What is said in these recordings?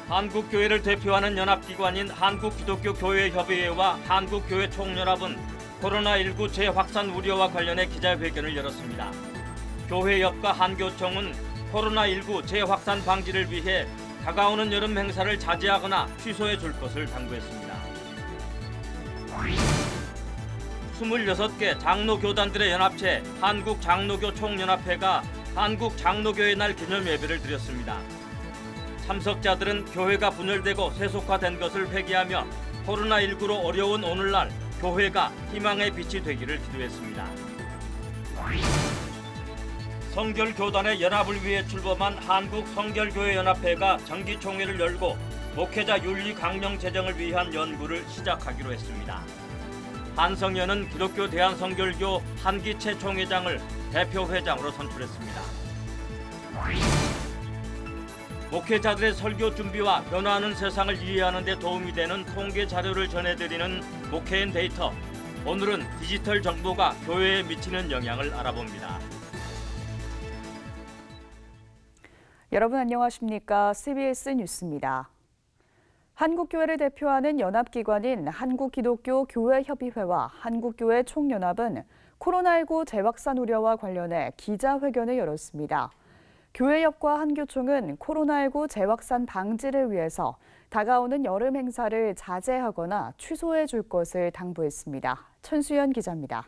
한국교회를 대표하는 연합기관인 한국기독교교회협의회와 한국교회총연합은 코로나19 재확산 우려와 관련해 기자회견을 열었습니다. 교회협과 한교총은 코로나19 재확산 방지를 위해 다가오는 여름 행사를 자제하거나 취소해 줄 것을 당부했습니다. 26개 장로교단들의 연합체 한국장로교총연합회가 한국장로교회 날 기념 예배를 드렸습니다. 참석자들은 교회가 분열되고 세속화된 것을 회개하며 코로나19로 어려운 오늘날 교회가 희망의 빛이 되기를 기도했습니다. 성결교단의 연합을 위해 출범한 한국성결교회연합회가 정기총회를 열고 목회자 윤리 강령 제정을 위한 연구를 시작하기로 했습니다. 한성연은 기독교 대한성결교 한기채 총회장을 대표회장으로 선출했습니다. 목회자들의 설교 준비와 변화하는 세상을 이해하는 데 도움이 되는 통계 자료를 전해드리는 목회인 데이터. 오늘은 디지털 정보가 교회에 미치는 영향을 알아봅니다. 여러분 안녕하십니까? CBS 뉴스입니다. 한국교회를 대표하는 연합기관인 한국기독교교회협의회와 한국교회총연합은 코로나19 재확산 우려와 관련해 기자회견을 열었습니다. 교회협과 한교총은 코로나19 재확산 방지를 위해서 다가오는 여름 행사를 자제하거나 취소해 줄 것을 당부했습니다. 천수연 기자입니다.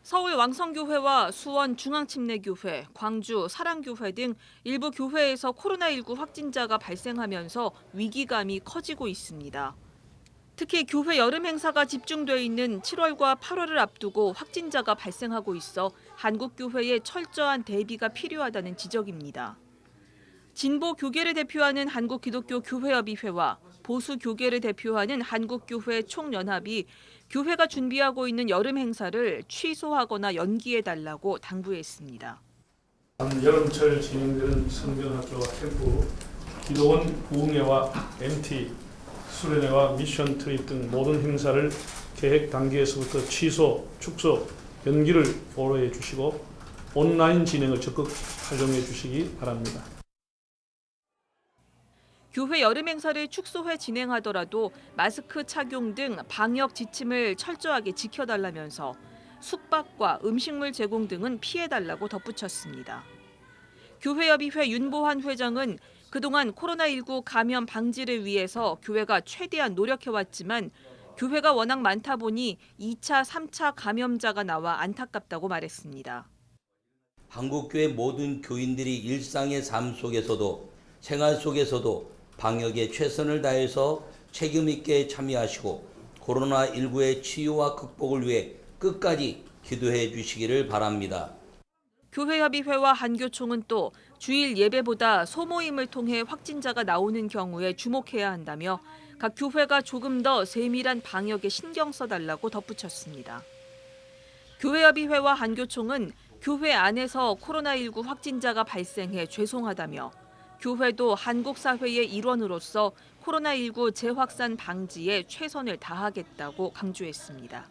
서울 왕성교회와 수원 중앙침례교회, 광주 사랑교회 등 일부 교회에서 코로나19 확진자가 발생하면서 위기감이 커지고 있습니다. 특히 교회 여름 행사가 집중돼 있는 7월과 8월을 앞두고 확진자가 발생하고 있어 한국교회의 철저한 대비가 필요하다는 지적입니다. 진보 교계를 대표하는 한국기독교교회협의회와 보수 교계를 대표하는 한국교회 총연합이 교회가 준비하고 있는 여름 행사를 취소하거나 연기해달라고 당부했습니다. 여름철 진행되는 성전학교와 캠프, 기도원 부흥회와 MT, 수련회와 미션 트립 등 모든 행사를 계획 단계에서부터 취소, 축소, 연기를 고려해 주시고 온라인 진행을 적극 활용해 주시기 바랍니다. 교회 여름 행사를 축소해 진행하더라도 마스크 착용 등 방역 지침을 철저하게 지켜달라면서 숙박과 음식물 제공 등은 피해달라고 덧붙였습니다. 교회협의회 윤보환 회장은 그동안 코로나19 감염 방지를 위해서 교회가 최대한 노력해왔지만 교회가 워낙 많다 보니 2차, 3차 감염자가 나와 안타깝다고 말했습니다. 한국교회 모든 교인들이 일상의 삶 속에서도 생활 속에서도 방역에 최선을 다해서 책임 있게 참여하시고 코로나19의 치유와 극복을 위해 끝까지 기도해 주시기를 바랍니다. 교회협의회와 한교총은 또 주일 예배보다 소모임을 통해 확진자가 나오는 경우에 주목해야 한다며 각 교회가 조금 더 세밀한 방역에 신경 써달라고 덧붙였습니다. 교회협의회와 한교총은 교회 안에서 코로나19 확진자가 발생해 죄송하다며 교회도 한국 사회의 일원으로서 코로나19 재확산 방지에 최선을 다하겠다고 강조했습니다.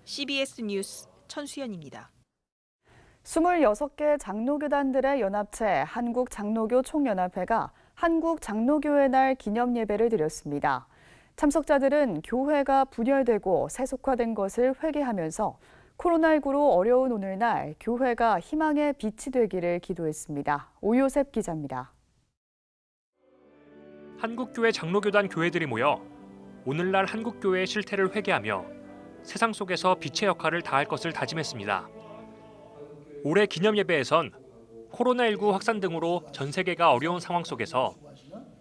CBS 뉴스 천수연입니다. 26개 장로교단들의 연합체 한국장로교총연합회가 한국장로교회 날 기념 예배를 드렸습니다. 참석자들은 교회가 분열되고 세속화된 것을 회개하면서 코로나19로 어려운 오늘날 교회가 희망의 빛이 되기를 기도했습니다. 오요셉 기자입니다. 한국교회 장로교단 교회들이 모여 오늘날 한국교회의 실태를 회개하며 세상 속에서 빛의 역할을 다할 것을 다짐했습니다. 올해 기념 예배에선 코로나19 확산 등으로 전 세계가 어려운 상황 속에서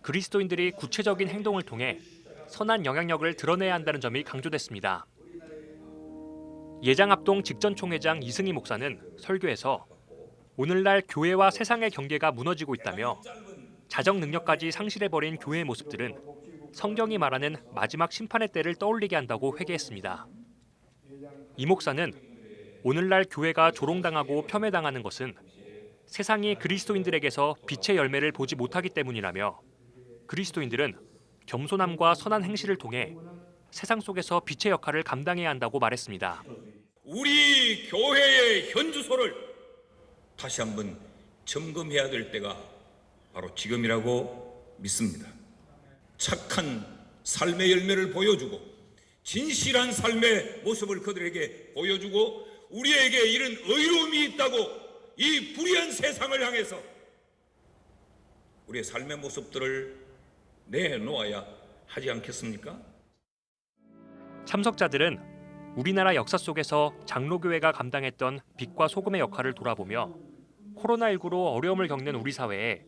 그리스도인들이 구체적인 행동을 통해 선한 영향력을 드러내야 한다는 점이 강조됐습니다. 예장합동 직전총회장 이승희 목사는 설교에서 오늘날 교회와 세상의 경계가 무너지고 있다며 자정 능력까지 상실해버린 교회의 모습들은 성경이 말하는 마지막 심판의 때를 떠올리게 한다고 회개했습니다. 이 목사는 오늘날 교회가 조롱당하고 폄훼당하는 것은 세상이 그리스도인들에게서 빛의 열매를 보지 못하기 때문이라며 그리스도인들은 겸손함과 선한 행실을 통해 세상 속에서 빛의 역할을 감당해야 한다고 말했습니다. 우리 교회의 현주소를 다시 한번 점검해야 될 때가 바로 지금이라고 믿습니다. 착한 삶의 열매를 보여주고 진실한 삶의 모습을 그들에게 보여주고 우리에게 이런 의로움이 있다고 이 불의한 세상을 향해서 우리의 삶의 모습들을 내놓아야 하지 않겠습니까? 참석자들은 우리나라 역사 속에서 장로교회가 감당했던 빛과 소금의 역할을 돌아보며 코로나19로 어려움을 겪는 우리 사회에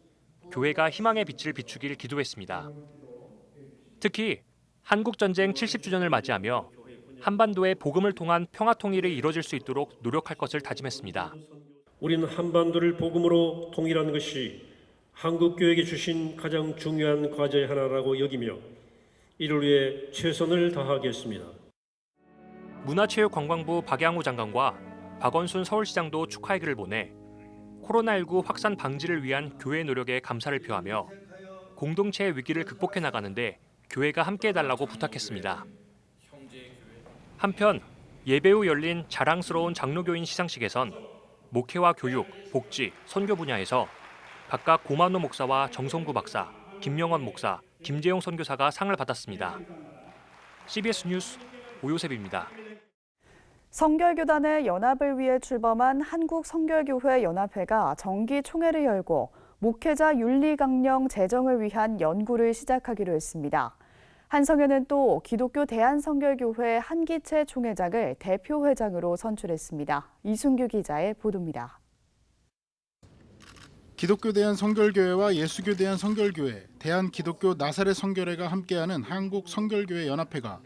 교회가 희망의 빛을 비추길 기도했습니다. 특히 한국전쟁 70주년을 맞이하며 한반도의 복음을 통한 평화 통일이 이뤄질 수 있도록 노력할 것을 다짐했습니다. 우리는 한반도를 복음으로 통일하는 것이 한국교회에게 주신 가장 중요한 과제의 하나라고 여기며 이를 위해 최선을 다하겠습니다. 문화체육관광부 박양호 장관과 박원순 서울시장도 축하의 글을 보내 코로나19 확산 방지를 위한 교회 노력에 감사를 표하며 공동체의 위기를 극복해 나가는데 교회가 함께해달라고 부탁했습니다. 한편 예배 후 열린 자랑스러운 장로교인 시상식에선 목회와 교육, 복지, 선교 분야에서 각각 고만호 목사와 정성구 박사, 김명원 목사, 김재용 선교사가 상을 받았습니다. CBS 뉴스 오요셉입니다. 성결교단의 연합을 위해 출범한 한국성결교회 연합회가 정기 총회를 열고 목회자 윤리강령 제정을 위한 연구를 시작하기로 했습니다. 한성회는 또 기독교 대한성결교회 한기채 총회장을 대표회장으로 선출했습니다. 이순규 기자의 보도입니다. 기독교 대한성결교회와 예수교 대한성결교회, 대한기독교 나사렛 성결회가 함께하는 한국성결교회 연합회가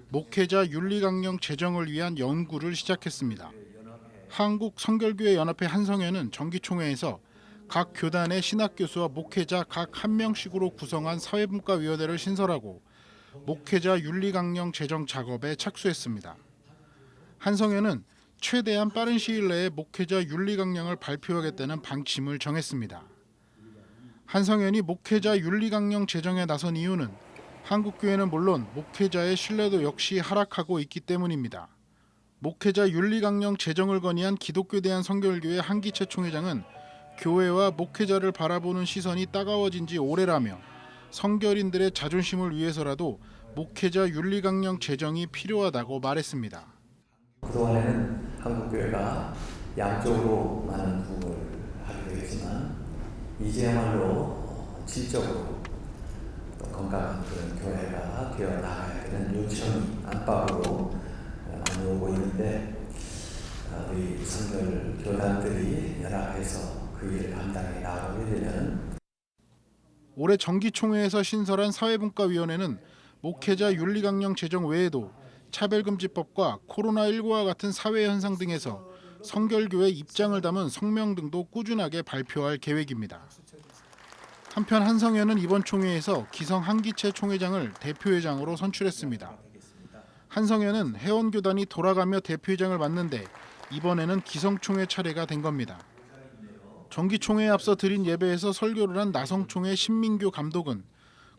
목회자 윤리강령 제정을 위한 연구를 시작했습니다. 한국성결교회 연합회 한성회는 정기총회에서 각 교단의 신학교수와 목회자 각 한 명씩으로 구성한 사회분과위원회를 신설하고 목회자 윤리강령 제정 작업에 착수했습니다. 한성회는 최대한 빠른 시일 내에 목회자 윤리강령을 발표하겠다는 방침을 정했습니다. 한성회이 목회자 윤리강령 제정에 나선 이유는 한국교회는 물론 목회자의 신뢰도 역시 하락하고 있기 때문입니다. 목회자 윤리강령 제정을 건의한 기독교 대한성결교회 한기채 총회장은 교회와 목회자를 바라보는 시선이 따가워진 지 오래라며 성결인들의 자존심을 위해서라도 목회자 윤리강령 제정이 필요하다고 말했습니다. 그동안에는 한국교회가 양적으로 많은 부흥을 하기도 했지만 이제야말로 질적으로 또 건강한 그런 교회가 되어 나가야 되는 요청이 안팎으로 많이 오고 있는데 우리 성결 교단들이 연합해서 그 일을 감당해 나가게 되면 올해 정기총회에서 신설한 사회분과위원회는 목회자 윤리강령 제정 외에도 차별금지법과 코로나19와 같은 사회 현상 등에서 성결교회 입장을 담은 성명 등도 꾸준하게 발표할 계획입니다. 한편 한성회는 이번 총회에서 기성 한기채 총회장을 대표회장으로 선출했습니다. 한성회는 회원교단이 돌아가며 대표회장을 맡는데 이번에는 기성총회 차례가 된 겁니다. 정기총회에 앞서 드린 예배에서 설교를 한 나성총회 신민교 감독은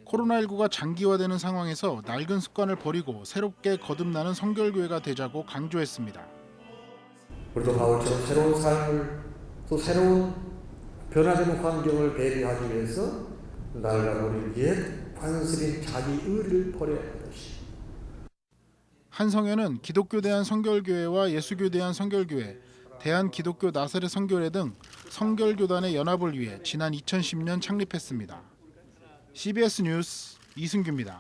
코로나19가 장기화되는 상황에서 낡은 습관을 버리고 새롭게 거듭나는 성결교회가 되자고 강조했습니다. 우리도 바울처럼 새로운 삶을 또 새로운 변화되는 환경을 대비하기 위해서 낡아 버린 옛 관습인 자기 의를 버려야 하는 것이. 한성회는 기독교 대한성결교회와 예수교 대한성결교회, 대한기독교 나사렛 성결회 등 성결교단의 연합을 위해 지난 2010년 창립했습니다. CBS 뉴스 이승규입니다.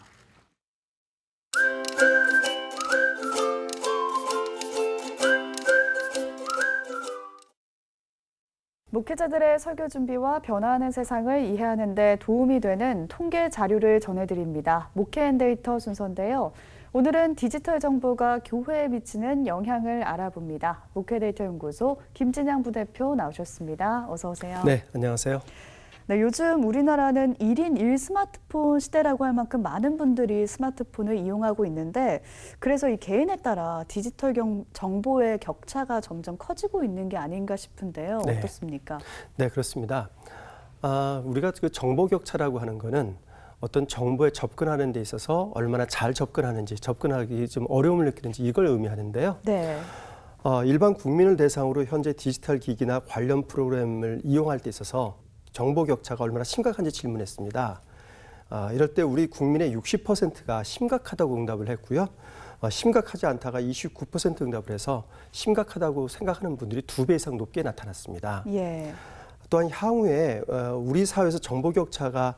목회자들의 설교 준비와 변화하는 세상을 이해하는 데 도움이 되는 통계 자료를 전해드립니다. 목회앤데이터 순서인데요. 오늘은 디지털 정보가 교회에 미치는 영향을 알아봅니다. 목회데이터 연구소 김진양 부대표 나오셨습니다. 어서 오세요. 네, 안녕하세요. 네, 요즘 우리나라는 1인 1스마트폰 시대라고 할 만큼 많은 분들이 스마트폰을 이용하고 있는데 그래서 이 개인에 따라 디지털 정보의 격차가 점점 커지고 있는 게 아닌가 싶은데요. 네. 어떻습니까? 네, 그렇습니다. 우리가 그 정보 격차라고 하는 거는 어떤 정보에 접근하는 데 있어서 얼마나 잘 접근하는지, 접근하기 좀 어려움을 느끼는지 이걸 의미하는데요. 네. 일반 국민을 대상으로 현재 디지털 기기나 관련 프로그램을 이용할 때 있어서 정보 격차가 얼마나 심각한지 질문했습니다. 이럴 때 우리 국민의 60%가 심각하다고 응답을 했고요. 심각하지 않다가 29% 응답을 해서 심각하다고 생각하는 분들이 2배 이상 높게 나타났습니다. 예. 또한 향후에 우리 사회에서 정보 격차가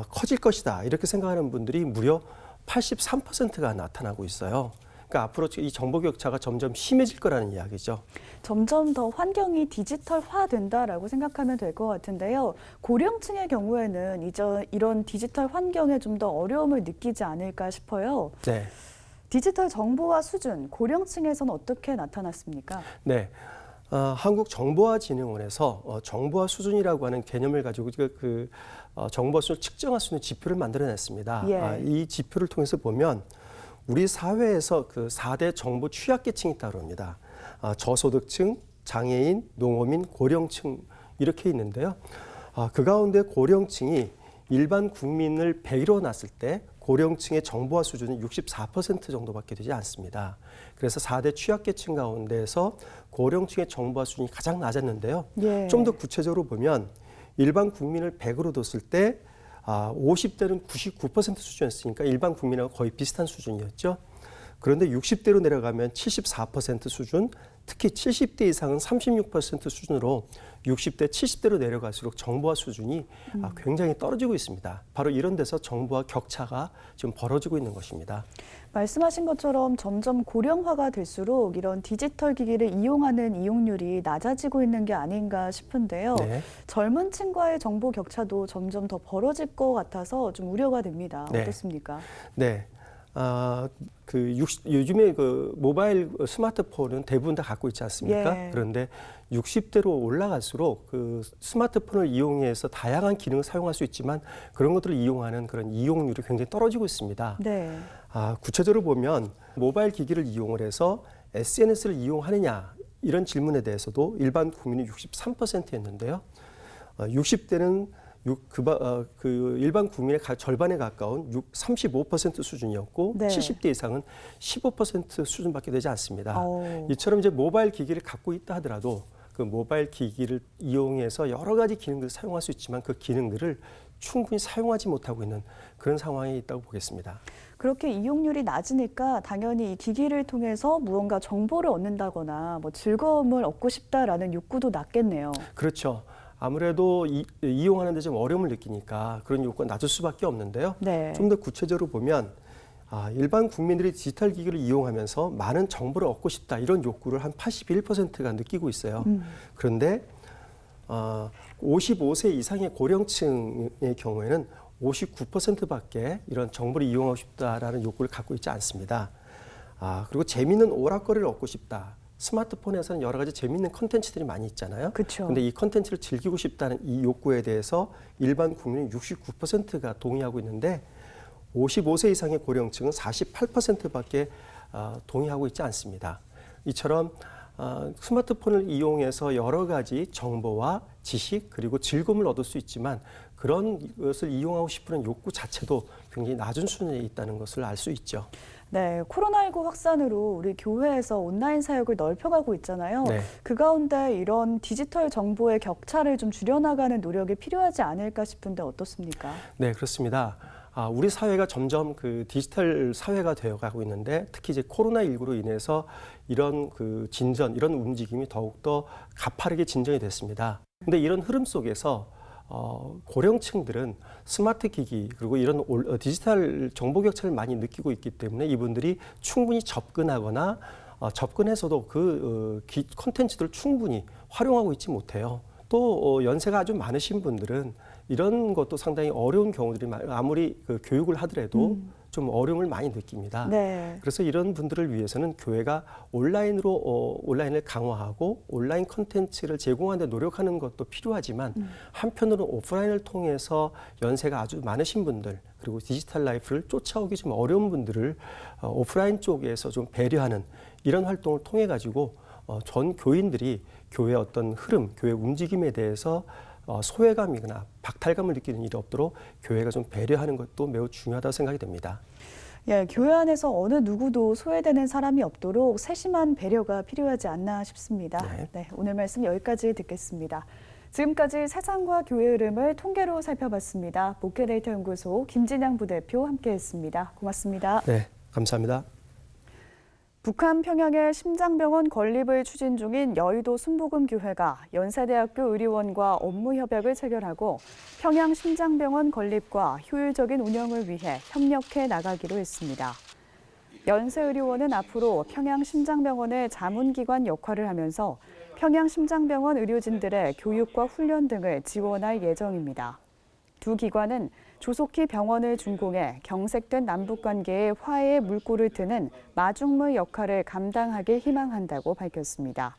커질 것이다 이렇게 생각하는 분들이 무려 83%가 나타나고 있어요. 그러니까 앞으로 이 정보 격차가 점점 심해질 거라는 이야기죠. 점점 더 환경이 디지털화된다라고 생각하면 될 것 같은데요. 고령층의 경우에는 이런 디지털 환경에 좀 더 어려움을 느끼지 않을까 싶어요. 네. 디지털 정보화 수준, 고령층에서는 어떻게 나타났습니까? 네. 한국정보화진흥원에서 정보화 수준이라고 하는 개념을 가지고 정보화 수준을 측정할 수 있는 지표를 만들어냈습니다. 예. 이 지표를 통해서 보면 우리 사회에서 그 4대 정보 취약계층이 따릅니다. 저소득층, 장애인, 농어민, 고령층 이렇게 있는데요. 그 가운데 고령층이 일반 국민을 100으로 놨을 때 고령층의 정보화 수준은 64% 정도밖에 되지 않습니다. 그래서 4대 취약계층 가운데서 고령층의 정보화 수준이 가장 낮았는데요. 예. 좀 더 구체적으로 보면 일반 국민을 100으로 뒀을 때 50대는 99% 수준이었으니까 일반 국민하고 거의 비슷한 수준이었죠. 그런데 60대로 내려가면 74% 수준, 특히 70대 이상은 36% 수준으로 60대, 70대로 내려갈수록 정보화 수준이 굉장히 떨어지고 있습니다. 바로 이런 데서 정보화 격차가 지금 벌어지고 있는 것입니다. 말씀하신 것처럼 점점 고령화가 될수록 이런 디지털 기기를 이용하는 이용률이 낮아지고 있는 게 아닌가 싶은데요. 네. 젊은 층과의 정보 격차도 점점 더 벌어질 것 같아서 좀 우려가 됩니다. 네. 어떻습니까? 네. 요즘에 모바일 스마트폰은 대부분 다 갖고 있지 않습니까? 예. 그런데 60대로 올라갈수록 그 스마트폰을 이용해서 다양한 기능을 사용할 수 있지만 그런 것들을 이용하는 그런 이용률이 굉장히 떨어지고 있습니다. 네. 구체적으로 보면 모바일 기기를 이용을 해서 SNS를 이용하느냐 이런 질문에 대해서도 일반 국민이 63%였는데요. 60대는 일반 국민의 절반에 가까운 35% 수준이었고 네. 70대 이상은 15% 수준밖에 되지 않습니다. 오. 이처럼 이제 모바일 기기를 갖고 있다 하더라도 그 모바일 기기를 이용해서 여러 가지 기능들을 사용할 수 있지만 그 기능들을 충분히 사용하지 못하고 있는 그런 상황이 있다고 보겠습니다. 그렇게 이용률이 낮으니까 당연히 이 기기를 통해서 무언가 정보를 얻는다거나 뭐 즐거움을 얻고 싶다라는 욕구도 낮겠네요. 그렇죠. 아무래도 이용하는 데 좀 어려움을 느끼니까 그런 욕구가 낮을 수밖에 없는데요. 네. 좀 더 구체적으로 보면 일반 국민들이 디지털 기기를 이용하면서 많은 정보를 얻고 싶다 이런 욕구를 한 81%가 느끼고 있어요. 그런데 55세 이상의 고령층의 경우에는 59%밖에 이런 정보를 이용하고 싶다라는 욕구를 갖고 있지 않습니다. 그리고 재미있는 오락거리를 얻고 싶다. 스마트폰에서는 여러 가지 재미있는 컨텐츠들이 많이 있잖아요. 그렇죠. 그런데 이 컨텐츠를 즐기고 싶다는 이 욕구에 대해서 일반 국민의 69%가 동의하고 있는데 55세 이상의 고령층은 48%밖에 동의하고 있지 않습니다. 이처럼 스마트폰을 이용해서 여러 가지 정보와 지식 그리고 즐거움을 얻을 수 있지만 그런 것을 이용하고 싶은 욕구 자체도 굉장히 낮은 수준에 있다는 것을 알 수 있죠. 네, 코로나19 확산으로 우리 교회에서 온라인 사역을 넓혀가고 있잖아요. 네. 그 가운데 이런 디지털 정보의 격차를 좀 줄여나가는 노력이 필요하지 않을까 싶은데 어떻습니까? 네, 그렇습니다. 우리 사회가 점점 그 디지털 사회가 되어가고 있는데 특히 이제 코로나19로 인해서 이런 이런 움직임이 더욱더 가파르게 진전이 됐습니다. 근데 이런 흐름 속에서 고령층들은 스마트 기기 그리고 이런 디지털 정보 격차를 많이 느끼고 있기 때문에 이분들이 충분히 접근하거나 접근해서도 그 콘텐츠들을 충분히 활용하고 있지 못해요. 또 연세가 아주 많으신 분들은 이런 것도 상당히 어려운 경우들이 아무리 교육을 하더라도 좀 어려움을 많이 느낍니다. 네. 그래서 이런 분들을 위해서는 교회가 온라인을 강화하고 온라인 콘텐츠를 제공하는 데 노력하는 것도 필요하지만 한편으로는 오프라인을 통해서 연세가 아주 많으신 분들 그리고 디지털 라이프를 쫓아오기 좀 어려운 분들을 오프라인 쪽에서 좀 배려하는 이런 활동을 통해 가지고 전 교인들이 교회의 어떤 흐름, 교회 움직임에 대해서 소외감이거나 박탈감을 느끼는 일이 없도록 교회가 좀 배려하는 것도 매우 중요하다고 생각이 됩니다. 예, 교회 안에서 어느 누구도 소외되는 사람이 없도록 세심한 배려가 필요하지 않나 싶습니다. 네. 네, 오늘 말씀 여기까지 듣겠습니다. 지금까지 세상과 교회 흐름을 통계로 살펴봤습니다. 목회데이터 연구소 김진양 부대표 함께했습니다. 고맙습니다. 네, 감사합니다. 북한 평양의 심장병원 건립을 추진 중인 여의도 순복음교회가 연세대학교 의료원과 업무 협약을 체결하고 평양 심장병원 건립과 효율적인 운영을 위해 협력해 나가기로 했습니다. 연세의료원은 앞으로 평양심장병원의 자문기관 역할을 하면서 평양심장병원 의료진들의 교육과 훈련 등을 지원할 예정입니다. 두 기관은 조속히 병원을 준공해 경색된 남북관계의 화해의 물꼬를 트는 마중물 역할을 감당하길 희망한다고 밝혔습니다.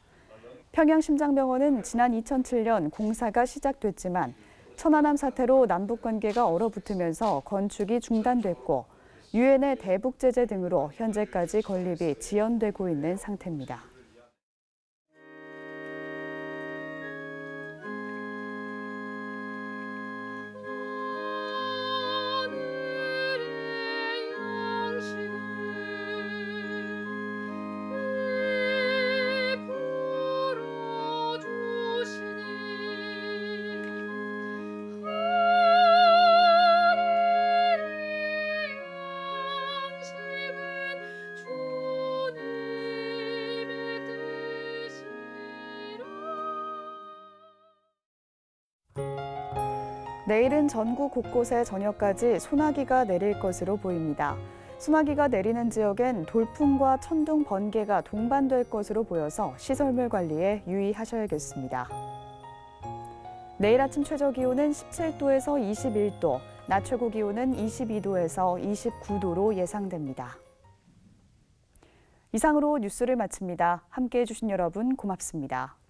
평양심장병원은 지난 2007년 공사가 시작됐지만 천안함 사태로 남북관계가 얼어붙으면서 건축이 중단됐고 유엔의 대북 제재 등으로 현재까지 건립이 지연되고 있는 상태입니다. 내일은 전국 곳곳에 저녁까지 소나기가 내릴 것으로 보입니다. 소나기가 내리는 지역엔 돌풍과 천둥, 번개가 동반될 것으로 보여서 시설물 관리에 유의하셔야겠습니다. 내일 아침 최저 기온은 17도에서 21도, 낮 최고 기온은 22도에서 29도로 예상됩니다. 이상으로 뉴스를 마칩니다. 함께해 주신 여러분 고맙습니다.